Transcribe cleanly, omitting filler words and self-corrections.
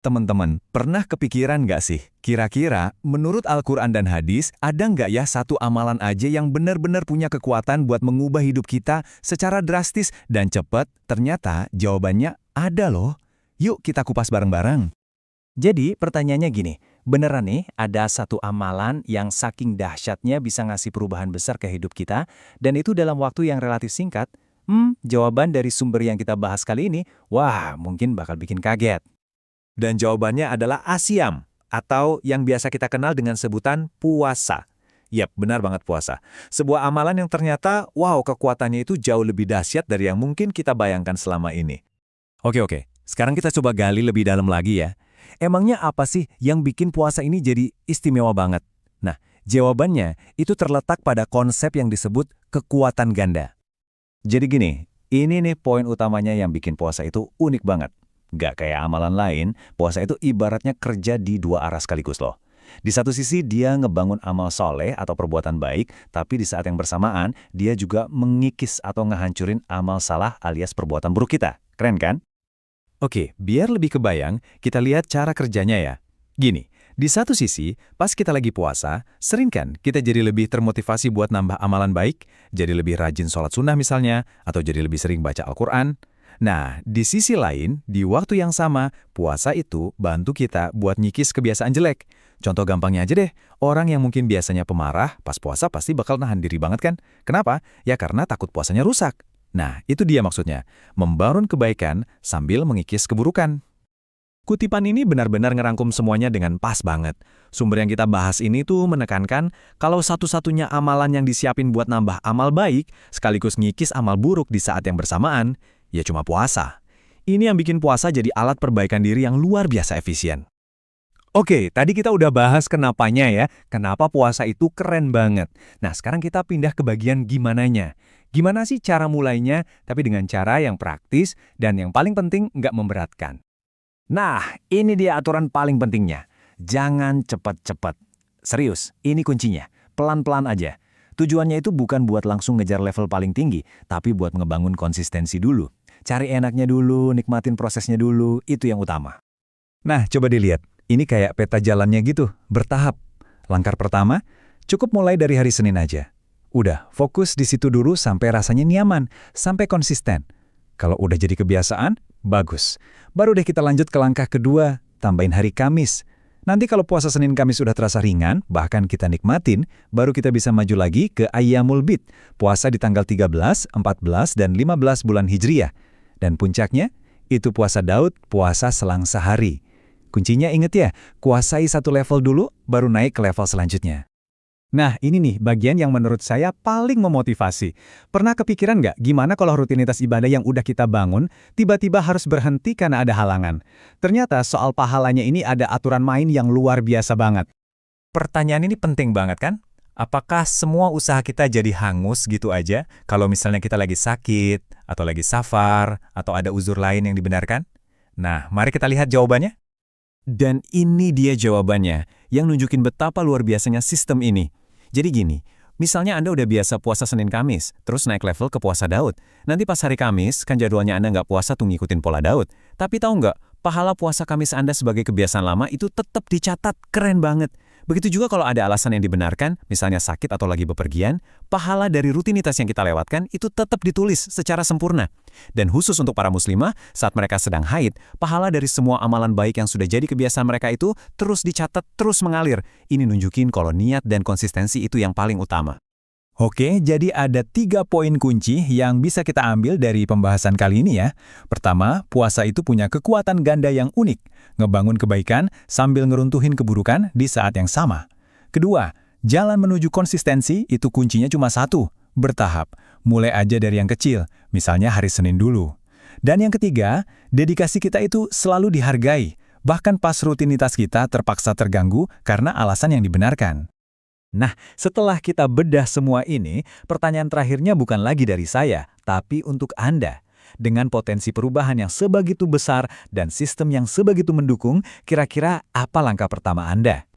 Teman-teman, pernah kepikiran nggak sih? Kira-kira, menurut Al-Quran dan hadis, ada nggak ya satu amalan aja yang benar-benar punya kekuatan buat mengubah hidup kita secara drastis dan cepat? Ternyata jawabannya ada loh. Yuk kita kupas bareng-bareng. Jadi pertanyaannya gini, beneran nih ada satu amalan yang saking dahsyatnya bisa ngasih perubahan besar ke hidup kita, dan itu dalam waktu yang relatif singkat? Jawaban dari sumber yang kita bahas kali ini, wah mungkin bakal bikin kaget. Dan jawabannya adalah Asyam, atau yang biasa kita kenal dengan sebutan puasa. Yap, benar banget puasa. Sebuah amalan yang ternyata, wow, kekuatannya itu jauh lebih dahsyat dari yang mungkin kita bayangkan selama ini. Oke. Sekarang kita coba gali lebih dalam lagi ya. Emangnya apa sih yang bikin puasa ini jadi istimewa banget? Nah, jawabannya itu terletak pada konsep yang disebut kekuatan ganda. Jadi gini, ini nih poin utamanya yang bikin puasa itu unik banget. Gak kayak amalan lain, puasa itu ibaratnya kerja di dua arah sekaligus loh. Di satu sisi dia ngebangun amal soleh atau perbuatan baik, tapi di saat yang bersamaan dia juga mengikis atau ngehancurin amal salah alias perbuatan buruk kita. Keren kan? Oke, biar lebih kebayang, kita lihat cara kerjanya ya. Gini, di satu sisi, pas kita lagi puasa, sering kan kita jadi lebih termotivasi buat nambah amalan baik, jadi lebih rajin sholat sunnah misalnya, atau jadi lebih sering baca Al-Quran. Nah, di sisi lain, di waktu yang sama, puasa itu bantu kita buat nyikis kebiasaan jelek. Contoh gampangnya aja deh, orang yang mungkin biasanya pemarah, pas puasa pasti bakal nahan diri banget kan? Kenapa? Ya karena takut puasanya rusak. Nah, itu dia maksudnya, membangun kebaikan sambil mengikis keburukan. Kutipan ini benar-benar ngerangkum semuanya dengan pas banget. Sumber yang kita bahas ini tuh menekankan kalau satu-satunya amalan yang disiapin buat nambah amal baik, sekaligus ngikis amal buruk di saat yang bersamaan, ya cuma puasa. Ini yang bikin puasa jadi alat perbaikan diri yang luar biasa efisien. Oke, tadi kita udah bahas kenapanya ya, kenapa puasa itu keren banget. Nah, sekarang kita pindah ke bagian gimananya. Gimana sih cara mulainya, tapi dengan cara yang praktis dan yang paling penting nggak memberatkan. Nah, ini dia aturan paling pentingnya. Jangan cepat-cepat. Serius, ini kuncinya. Pelan-pelan aja. Tujuannya itu bukan buat langsung ngejar level paling tinggi, tapi buat ngebangun konsistensi dulu. Cari enaknya dulu, nikmatin prosesnya dulu, itu yang utama. Nah, coba dilihat. Ini kayak peta jalannya gitu, bertahap. Langkah pertama, cukup mulai dari hari Senin aja. Udah, fokus di situ dulu sampai rasanya nyaman, sampai konsisten. Kalau udah jadi kebiasaan, bagus. Baru deh kita lanjut ke langkah kedua, tambahin hari Kamis. Nanti kalau puasa Senin Kamis sudah terasa ringan, bahkan kita nikmatin, baru kita bisa maju lagi ke Ayyamul Bid, puasa di tanggal 13, 14, dan 15 bulan Hijriah. Dan puncaknya, itu puasa Daud, puasa selang sehari. Kuncinya inget ya, kuasai satu level dulu, baru naik ke level selanjutnya. Nah, ini nih bagian yang menurut saya paling memotivasi. Pernah kepikiran nggak gimana kalau rutinitas ibadah yang udah kita bangun, tiba-tiba harus berhenti karena ada halangan? Ternyata soal pahalanya ini ada aturan main yang luar biasa banget. Pertanyaan ini penting banget kan? Apakah semua usaha kita jadi hangus gitu aja kalau misalnya kita lagi sakit, atau lagi safar, atau ada uzur lain yang dibenarkan? Nah, mari kita lihat jawabannya. Dan ini dia jawabannya, yang nunjukin betapa luar biasanya sistem ini. Jadi gini, misalnya Anda udah biasa puasa Senin Kamis, terus naik level ke puasa Daud. Nanti pas hari Kamis, kan jadwalnya Anda nggak puasa tuh ngikutin pola Daud. Tapi tahu nggak, pahala puasa Kamis Anda sebagai kebiasaan lama itu tetap dicatat, keren banget. Begitu juga kalau ada alasan yang dibenarkan, misalnya sakit atau lagi bepergian, pahala dari rutinitas yang kita lewatkan itu tetap ditulis secara sempurna. Dan khusus untuk para muslimah, saat mereka sedang haid, pahala dari semua amalan baik yang sudah jadi kebiasaan mereka itu terus dicatat, terus mengalir. Ini nunjukin kalau niat dan konsistensi itu yang paling utama. Oke, jadi ada 3 poin kunci yang bisa kita ambil dari pembahasan kali ini ya. Pertama, puasa itu punya kekuatan ganda yang unik, ngebangun kebaikan sambil ngeruntuhin keburukan di saat yang sama. Kedua, jalan menuju konsistensi itu kuncinya cuma satu, bertahap. Mulai aja dari yang kecil, misalnya hari Senin dulu. Dan yang ketiga, dedikasi kita itu selalu dihargai, bahkan pas rutinitas kita terpaksa terganggu karena alasan yang dibenarkan. Nah, setelah kita bedah semua ini, pertanyaan terakhirnya bukan lagi dari saya, tapi untuk Anda. Dengan potensi perubahan yang sebegitu besar dan sistem yang sebegitu mendukung, kira-kira apa langkah pertama Anda?